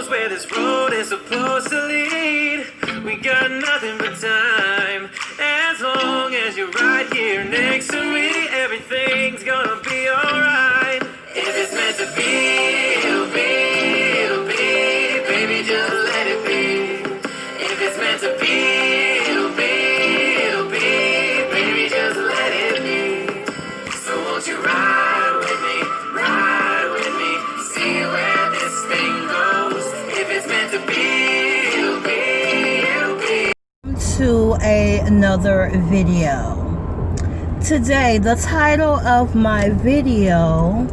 knows where this road is supposed to lead. We got nothing but time. As long as you're right here next to me, everything's gonna be alright. If it's meant to be, it'll be, it'll be. Baby, just let it be. If it's meant to be, it'll be, it'll be. Baby, just let it be. So won't you ride with me, see where this thing goes. If it's meant to be, it'll be, it'll be. To another video. Today, the title of my video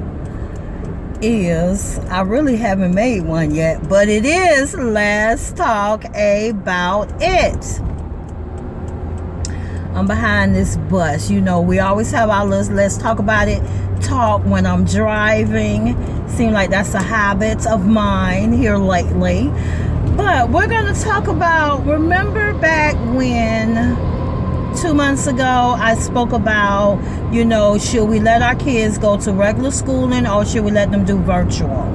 is, I really haven't made one yet, but it is Let's Talk About It. I'm behind this bus. You know, we always have our let's talk about it talk when I'm driving. Seems like that's a habit of mine here lately. But we're going to talk about, remember back when 2 months ago I spoke about, you know, should we let our kids go to regular schooling or should we let them do virtual?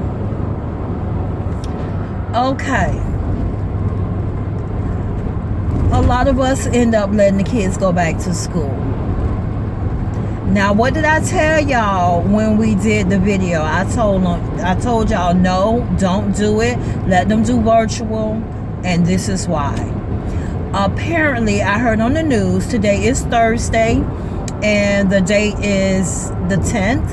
Okay. A lot of us end up letting the kids go back to school. Now, what did I tell y'all when we did the video? I told y'all, no, don't do it. Let them do virtual. And this is why. Apparently, I heard on the news, today is Thursday, and the date is the 10th.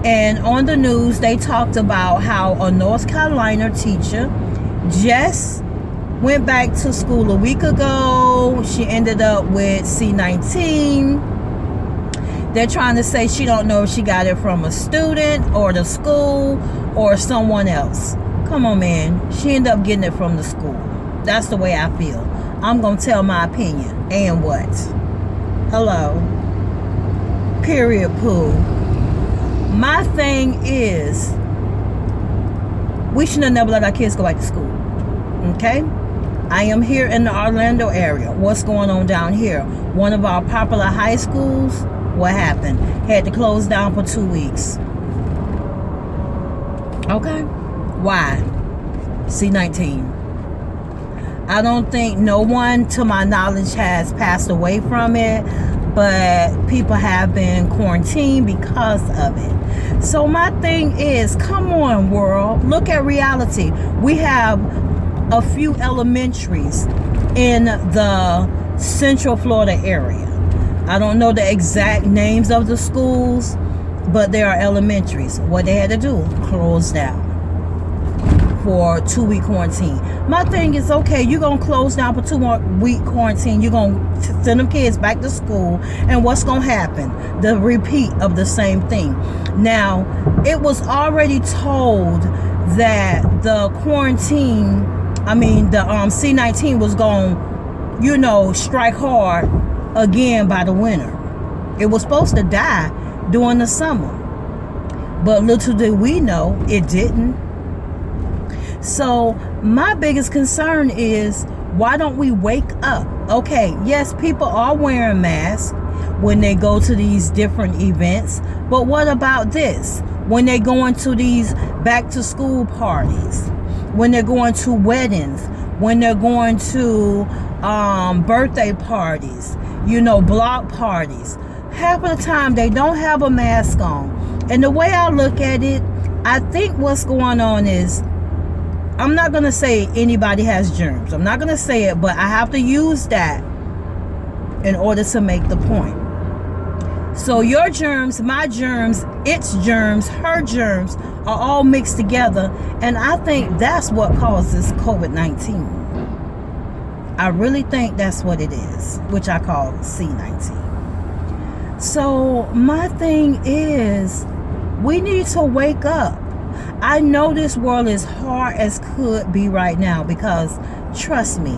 And on the news, they talked about how a North Carolina teacher just went back to school a week ago. She ended up with C19. They're trying to say she don't know if she got it from a student or the school or someone else. Come on, man. She ended up getting it from the school. That's the way I feel. I'm going to tell my opinion. And what? Hello. Period, poo. My thing is, we should have never let our kids go back to school. Okay? I am here in the Orlando area. What's going on down here? One of our popular high schools, what happened? Had to close down for 2 weeks. Okay? Why? C19. I don't think no one, to my knowledge, has passed away from it, but people have been quarantined because of it. So my thing is, come on, world. Look at reality. We have a few elementaries in the Central Florida area. I don't know the exact names of the schools, but there are elementaries. What they had to do, close down for 2-week quarantine. My thing is, okay, you're going to close down for 2-week quarantine. You're going to send them kids back to school. And what's going to happen? The repeat of the same thing. Now, it was already told that the quarantine, the C19 was going, you know, strike hard again by the winter. It was supposed to die during the summer. But little did we know, it didn't. So my biggest concern is, why don't we wake up? Okay, yes, people are wearing masks when they go to these different events, but what about this? When they go into these back to school parties, when they're going to weddings, when they're going to birthday parties, you know, block parties, half of the time they don't have a mask on. And the way I look at it, I think what's going on is, I'm not going to say anybody has germs. I'm not going to say it, but I have to use that in order to make the point. So your germs, my germs, its germs, her germs are all mixed together. And I think that's what causes COVID-19. I really think that's what it is, which I call C19. So my thing is, we need to wake up. I know this world is hard as could be right now, because trust me,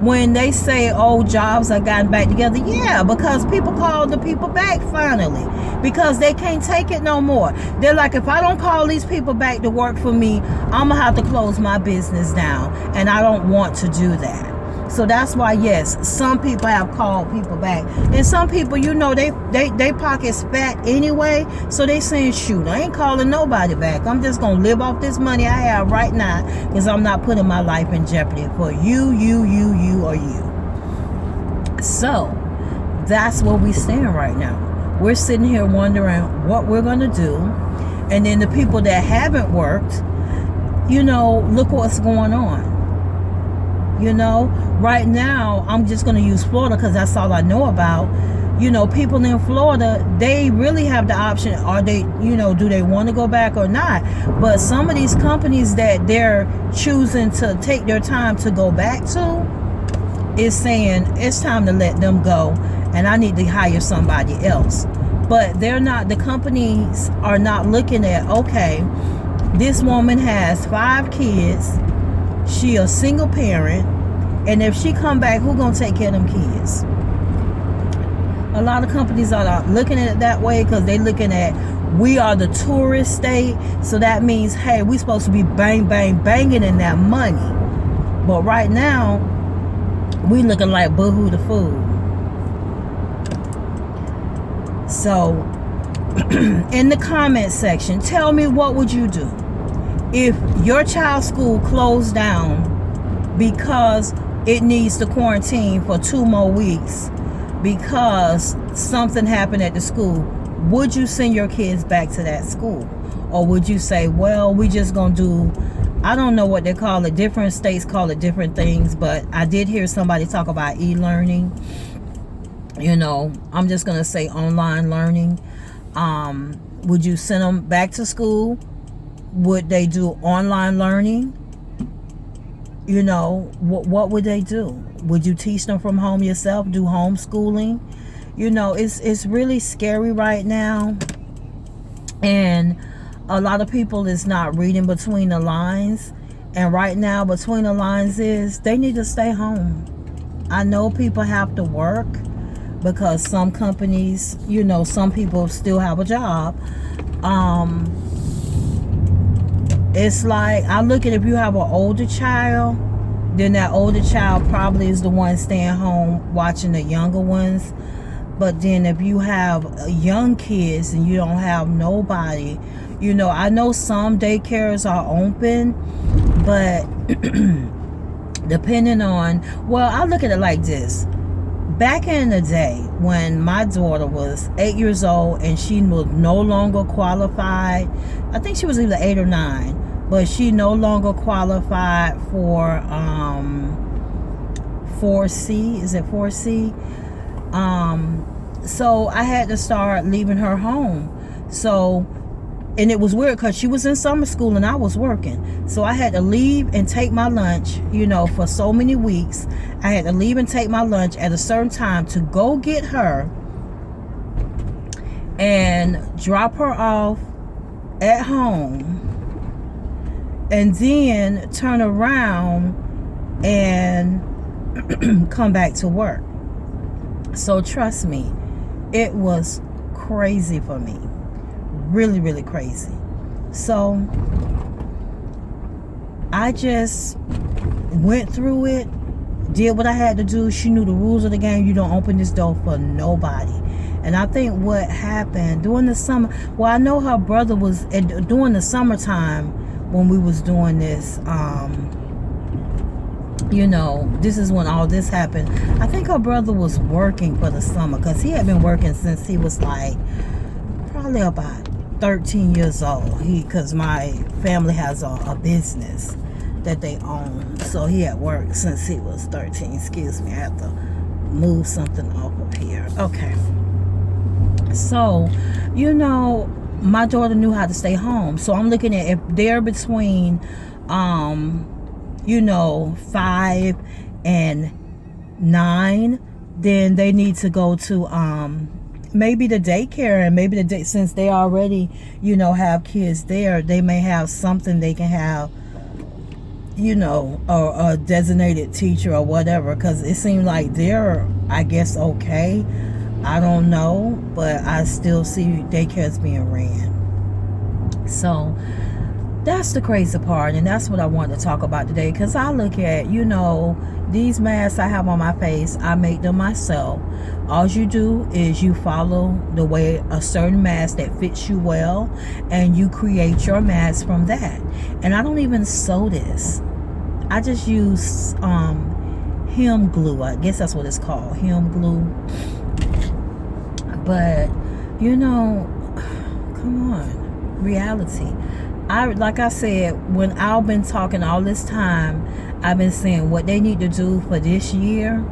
when they say, oh, jobs are gotten back together, yeah, because people called the people back finally, because they can't take it no more. They're like, if I don't call these people back to work for me, I'm gonna have to close my business down, and I don't want to do that. So that's why, yes, some people have called people back, and some people, you know, they pockets fat anyway, so they saying, shoot, I ain't calling nobody back. I'm just gonna live off this money I have right now, because I'm not putting my life in jeopardy for you, or you. So that's where we stand right now. We're sitting here wondering what we're gonna do, and then the people that haven't worked, you know, look what's going on. You know, right now, I'm just going to use Florida because that's all I know about. You know, people in Florida, they really have the option. Are they, you know, do they want to go back or not? But some of these companies that they're choosing to take their time to go back to is saying it's time to let them go and I need to hire somebody else. But they're not, the companies are not looking at, okay, this woman has 5 kids. She a single parent, and if she come back, who gonna take care of them kids? A lot of companies are not looking at it that way because they looking at, we are the tourist state, so that means, hey, we supposed to be banging in that money. But right now, we looking like boohoo the fool. So, in the comment section, tell me, what would you do if your child's school closed down because it needs to quarantine for 2 more weeks because something happened at the school? Would you send your kids back to that school? Or would you say, well, we just gonna do, I don't know what they call it, different states call it different things, but I did hear somebody talk about e-learning. You know, I'm just gonna say online learning. Would you send them back to school? Would they do online learning? You know, what would they do? Would you teach them from home yourself? Do homeschooling? You know, it's really scary right now. And a lot of people is not reading between the lines. And right now, between the lines is they need to stay home. I know people have to work because some companies, you know, some people still have a job. It's like, I look at, if you have an older child, then that older child probably is the one staying home watching the younger ones. But then if you have young kids and you don't have nobody, you know, I know some daycares are open, but depending on, well, I look at it like this. Back in the day when my daughter was 8 years old and she was no longer qualified, I think she was either 8 or 9, but she no longer qualified for 4C. Is it 4C? So I had to start leaving her home. So, and it was weird because she was in summer school and I was working. So I had to leave and take my lunch, you know, for so many weeks. I had to leave and take my lunch at a certain time to go get her and drop her off at home and then turn around and come back to work. So trust me, it was crazy for me. Really, really crazy. So I just went through it, did what I had to do. She knew the rules of the game. You don't open this door for nobody. And I think what happened during the summer, well, I know her brother was during the summertime when we was doing this, you know, this is when all this happened. I think her brother was working for the summer because he had been working since he was like probably about 13 years old. Because my family has a business that they own, so he had worked since he was 13. Excuse me, I have to move something off of here. Okay, so you know, my daughter knew how to stay home. So I'm looking at, if they're between you know, 5 and 9, then they need to go to maybe the daycare, and maybe since they already, you know, have kids there, they may have something they can have, you know, a designated teacher or whatever, because it seemed like they're, I guess, okay. I don't know, but I still see daycares being ran. So That's the crazy part, and that's what I want to talk about today. Because I look at, these masks I have on my face, I make them myself. All you do is you follow the way a certain mask that fits you well, and you create your mask from that. And I don't even sew this. I just use hem glue. I guess that's what it's called, hem glue. But come on, reality. Like I said, when I've been talking all this time, I've been saying what they need to do for this year.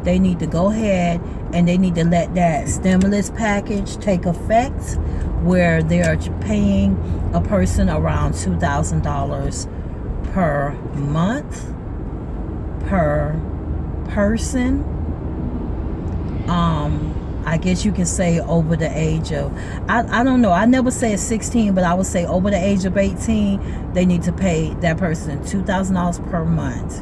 They need to go ahead and they need to let that stimulus package take effect, where they're paying a person around $2,000 per month per person. I guess you can say over the age of, I don't know, I never said 16, but I would say over the age of 18, they need to pay that person $2,000 per month.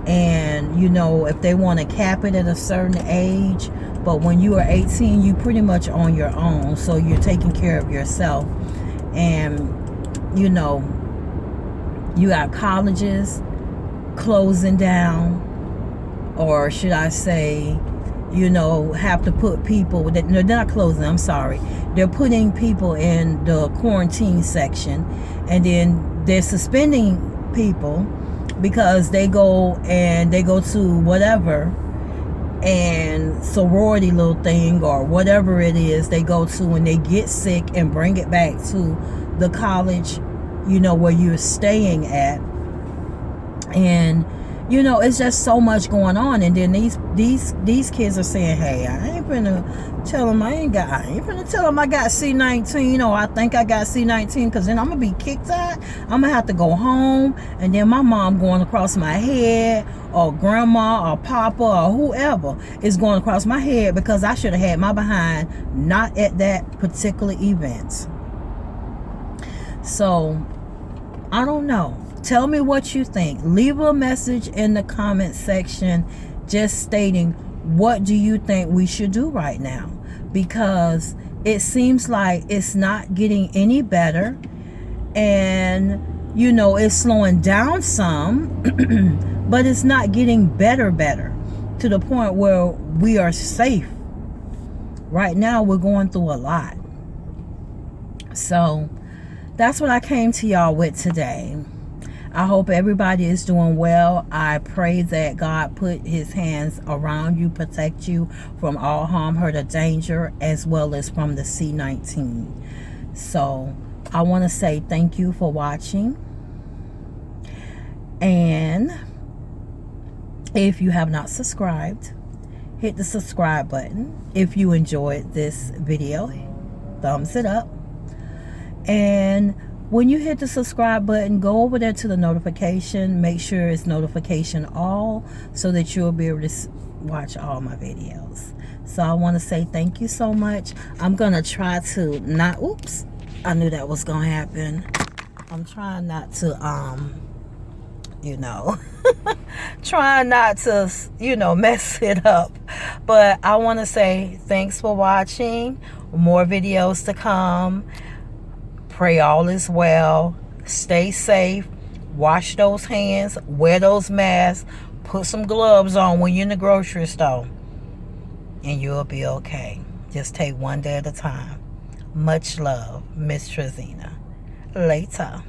And if they want to cap it at a certain age, but when you are 18, you pretty much on your own, so you're taking care of yourself. And you got colleges closing down, or should I say, have to put people, they're not closing, I'm sorry, they're putting people in the quarantine section, and then they're suspending people because they go to whatever and sorority little thing or whatever it is they go to, and they get sick and bring it back to the college, where you're staying at. And it's just so much going on. And then these kids are saying, hey, I ain't gonna tell them I got C-19, or I think I got C-19, because then I'm gonna be kicked out. I'm gonna have to go home, and then my mom going across my head, or grandma or papa or whoever is going across my head, because I should have had my behind not at that particular event. So I don't know. Tell me what you think. Leave a message in the comment section just stating, what do you think we should do right now? Because it seems like it's not getting any better, and it's slowing down some, but it's not getting better to the point where we are safe. Right now we're going through a lot. So that's what I came to y'all with today. I hope everybody is doing well. I pray that God put his hands around you, protect you from all harm, hurt, or danger, as well as from the C-19. So I want to say thank you for watching. And if you have not subscribed, hit the subscribe button. If you enjoyed this video, thumbs it up. And when you hit the subscribe button, go over there to the notification. Make sure it's notification all, so that you'll be able to watch all my videos. So I want to say thank you so much. I'm going to try to not, oops, I knew that was going to happen. I'm trying not to, trying not to, mess it up. But I want to say thanks for watching. More videos to come. Pray all is well. Stay safe. Wash those hands. Wear those masks. Put some gloves on when you're in the grocery store. And you'll be okay. Just take one day at a time. Much love, Mz.TreZena. Later.